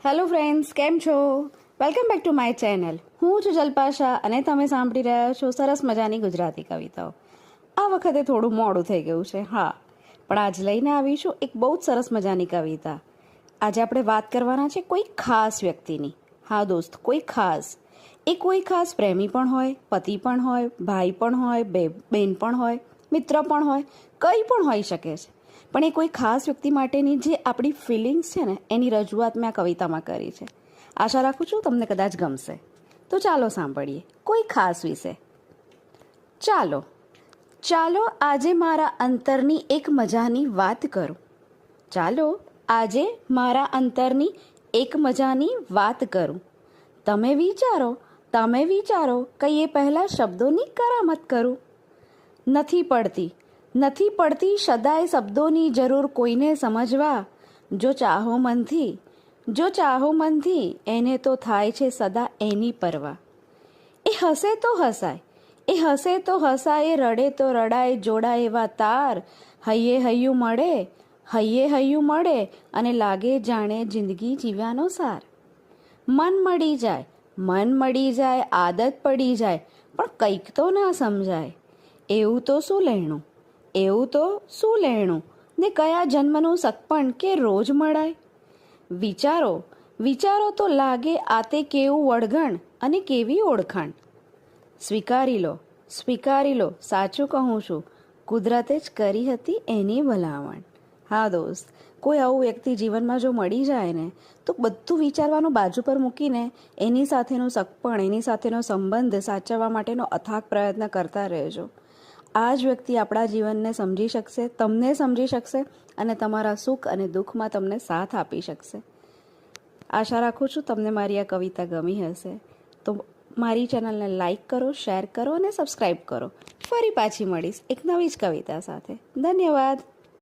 Hello friends, કેમ છો? Welcome back to my channel. હું છું જલ્પાશા અને તમે સાંભળી રહ્યા છો સરસ મજાની ગુજરાતી કવિતાઓ. આ વખતે થોડું મોડું થઈ ગયું છે, હા, પણ આજ લઈને આવીશું એક બહુ જ સરસ મજાની કવિતા. આજે આપણે વાત કરવાના છે કોઈ ખાસ વ્યક્તિની. હા દોસ્ત, કોઈ ખાસ. એ કોઈ ખાસ પ્રેમી પણ હોય, પતિ પણ હોય, ભાઈ પણ હોય, બેન પણ હોય, મિત્ર પણ હોય, કંઈ પણ હોઈ શકે છે. પણ એ કોઈ ખાસ વ્યક્તિ માટેની જે આપણી ફિલિંગ્સ છે ને, એની રજૂઆત મેં આ કવિતામાં કરી છે. આશા રાખું છું તમને કદાચ ગમશે. તો ચાલો સાંભળીએ કોઈ ખાસ વિશે. ચાલો ચાલો આજે મારા અંતરની એક મજાની વાત કરું. ચાલો આજે મારા અંતરની એક મજાની વાત કરું. તમે વિચારો કઈ એ પહેલાં શબ્દોની કરામત કરું. નથી પડતી સદાય શબ્દોની જરૂર કોઈને સમજવા. જો ચાહો મનથી એને તો થાય છે સદા એની પરવા. એ હસે તો હસાય, એ રડે તો રડાય, જોડાય એવા તાર. હૈયે હૈયું મળે અને લાગે જાણે જિંદગી જીવ્યાનો સાર. મન મળી જાય, આદત પડી જાય, પણ કંઈક તો ના સમજાય. એવું તો શું લેણું ને કયા જન્મનું સગપણ કે રોજ મળાય. વિચારો તો લાગે આતે કેવું વળગણ અને કેવી ઓળખાણ. સ્વીકારી લો સાચું કહું છું, કુદરતે જ કરી હતી એની ભલામણ. હા દોસ્ત, કોઈ આવું વ્યક્તિ જીવનમાં જો મળી જાય ને, તો બધું વિચારવાનું બાજુ પર મૂકીને એની સાથેનું સગપણ, એની સાથેનો સંબંધ સાચવવા માટેનો અથાગ પ્રયત્ન કરતા રહેજો. આ જ વ્યક્તિ આપણા જીવનને સમજી શકશે, તમને સમજી શકશે અને તમારા સુખ અને દુઃખમાં તમને સાથ આપી શકશે. આશા રાખું છું તમને મારી આ કવિતા ગમી હશે. તો મારી ચેનલને લાઈક કરો, શેર કરો અને સબસ્ક્રાઈબ કરો. ફરી પાછી મળીશ એક નવી જ કવિતા સાથે. ધન્યવાદ.